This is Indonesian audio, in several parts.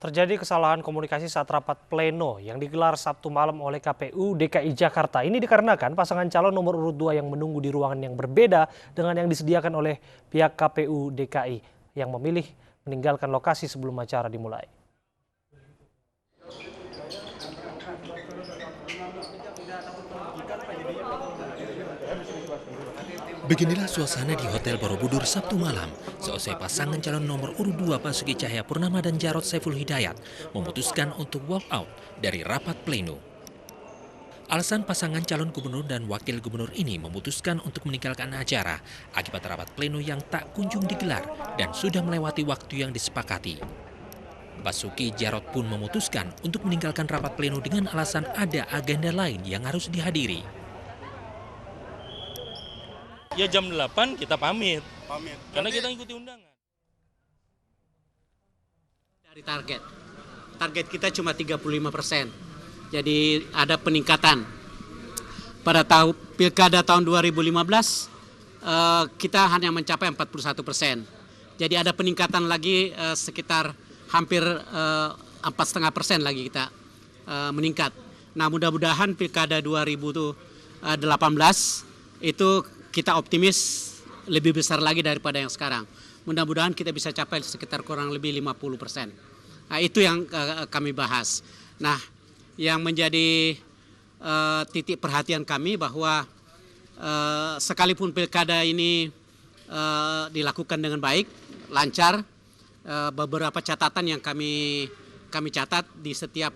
Terjadi kesalahan komunikasi saat rapat pleno yang digelar Sabtu malam oleh KPU DKI Jakarta. Ini dikarenakan pasangan calon nomor urut 2 yang menunggu di ruangan yang berbeda dengan yang disediakan oleh pihak KPU DKI yang memilih meninggalkan lokasi sebelum acara dimulai. Beginilah suasana di Hotel Borobudur Sabtu malam, seusai pasangan calon nomor urut 2 Basuki Cahayapurnama dan Jarod Saiful Hidayat memutuskan untuk walk out dari rapat pleno. Alasan pasangan calon gubernur dan wakil gubernur ini memutuskan untuk meninggalkan acara akibat rapat pleno yang tak kunjung digelar dan sudah melewati waktu yang disepakati. Basuki Jarod pun memutuskan untuk meninggalkan rapat pleno dengan alasan ada agenda lain yang harus dihadiri. Ya jam 8 kita pamit. Karena kita ikuti undangan. Dari target kita cuma 35%. Jadi ada peningkatan. Pada pilkada tahun 2015 kita hanya mencapai 41%. Jadi ada peningkatan lagi sekitar hampir 4,5% lagi kita meningkat. Nah, mudah-mudahan pilkada 2018 itu kita optimis lebih besar lagi daripada yang sekarang. Mudah-mudahan kita bisa capai sekitar kurang lebih 50%. Nah, itu yang kami bahas. Nah, yang menjadi titik perhatian kami bahwa sekalipun pilkada ini dilakukan dengan baik, lancar, beberapa catatan yang kami catat di setiap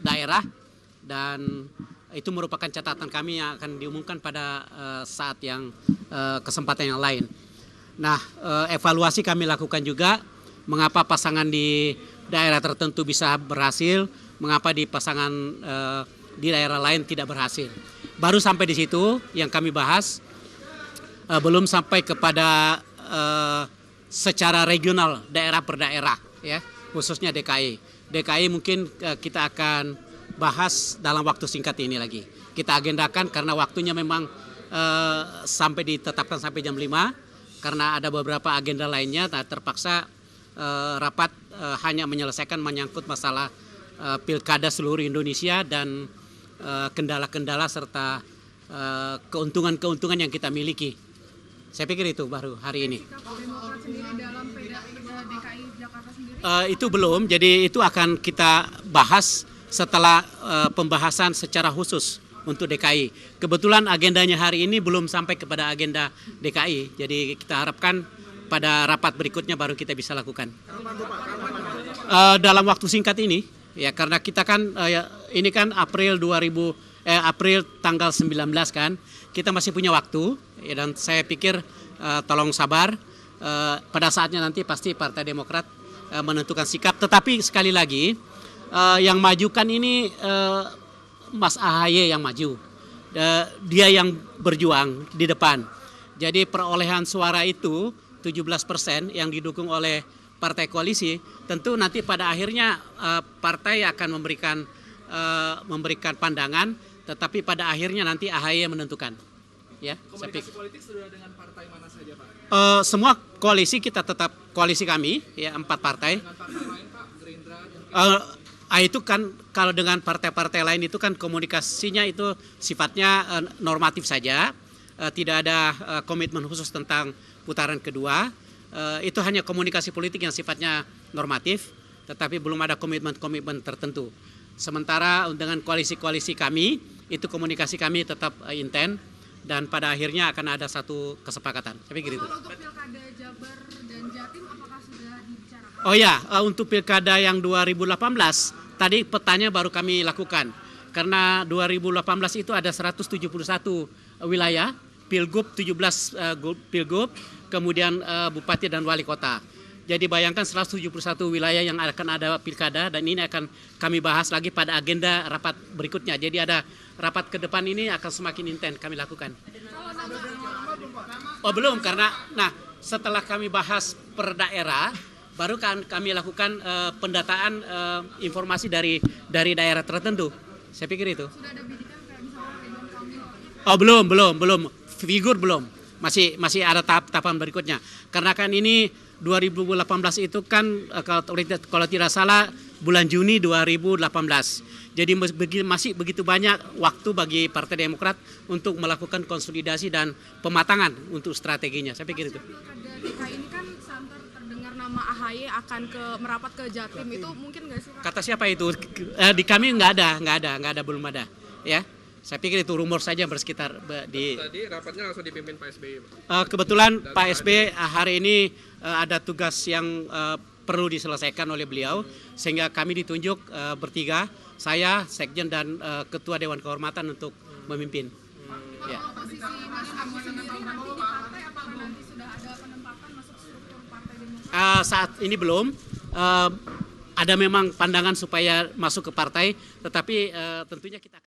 daerah dan itu merupakan catatan kami yang akan diumumkan pada saat yang kesempatan yang lain. Nah, evaluasi kami lakukan juga mengapa pasangan di daerah tertentu bisa berhasil, mengapa di pasangan di daerah lain tidak berhasil. Baru sampai di situ yang kami bahas, belum sampai kepada secara regional daerah per daerah, ya, khususnya DKI. DKI mungkin kita akan bahas dalam waktu singkat ini lagi. Kita agendakan karena waktunya memang sampai ditetapkan sampai jam 5 karena ada beberapa agenda lainnya. Nah, terpaksa rapat hanya menyelesaikan menyangkut masalah pilkada seluruh Indonesia dan kendala-kendala serta keuntungan-keuntungan yang kita miliki. Saya pikir itu baru hari ini. Itu belum, jadi itu akan kita bahas setelah pembahasan secara khusus untuk DKI. Kebetulan agendanya hari ini belum sampai kepada agenda DKI, jadi kita harapkan pada rapat berikutnya baru kita bisa lakukan. Dalam waktu singkat ini, ya karena kita kan ini kan April tanggal 19 kan, kita masih punya waktu, ya, dan saya pikir tolong sabar, pada saatnya nanti pasti Partai Demokrat menentukan sikap. Tetapi sekali lagi, yang majukan ini Mas AHY yang maju, dia yang berjuang di depan. Jadi perolehan suara itu 17% yang didukung oleh partai koalisi, tentu nanti pada akhirnya partai akan memberikan pandangan, tetapi pada akhirnya nanti AHY menentukan. Ya, komunikasi politik sudah dengan partai mana saja, Pak? Semua koalisi kita tetap koalisi kami, ya 4 partai. Dengan partai lain, Pak, Gerindra. Itu kan kalau dengan partai-partai lain itu kan komunikasinya itu sifatnya normatif saja, tidak ada komitmen khusus tentang putaran kedua. Itu hanya komunikasi politik yang sifatnya normatif, tetapi belum ada komitmen tertentu. Sementara dengan koalisi-koalisi kami, itu komunikasi kami tetap intens dan pada akhirnya akan ada satu kesepakatan. Saya pikir itu. Untuk pilkada Jabar dan Jatim apakah sudah dibicarakan? Oh ya, untuk pilkada yang 2018 tadi petanya baru kami lakukan. Karena 2018 itu ada 171 wilayah, pilgub 17 pilgub, kemudian bupati dan wali kota. Jadi bayangkan 171 wilayah yang akan ada pilkada dan ini akan kami bahas lagi pada agenda rapat berikutnya. Jadi ada rapat ke depan ini akan semakin intens kami lakukan. Oh belum, karena setelah kami bahas per daerah, baru kan kami lakukan pendataan informasi dari daerah tertentu. Saya pikir itu. Sudah ada bidikan kayak misalnya Ridwan Kamil? Oh belum. Figur belum. masih ada tahapan berikutnya. Karena kan ini 2018 itu kan kalau tidak salah bulan Juni 2018. Jadi masih begitu banyak waktu bagi Partai Demokrat untuk melakukan konsolidasi dan pematangan untuk strateginya. Saya pikir itu. Pilkada DKI ini kan santer terdengar nama AHY akan merapat ke Jatim, itu mungkin nggak sih Pak? Kata siapa itu? Di kami nggak ada, belum ada. Ya, saya pikir itu rumor saja bersekitar di. Tadi rapatnya langsung dipimpin Pak SBY. Kebetulan Pak SBY hari ini ada tugas yang perlu diselesaikan oleh beliau, sehingga kami ditunjuk bertiga, saya, Sekjen dan Ketua Dewan Kehormatan untuk memimpin. Ya. Posisi Mas Agus sendiri nanti di partai, apakah nanti sudah ada penempatan masuk struktur Partai Demokrat? Saat ini belum. Ada memang pandangan supaya masuk ke partai, tetapi tentunya kita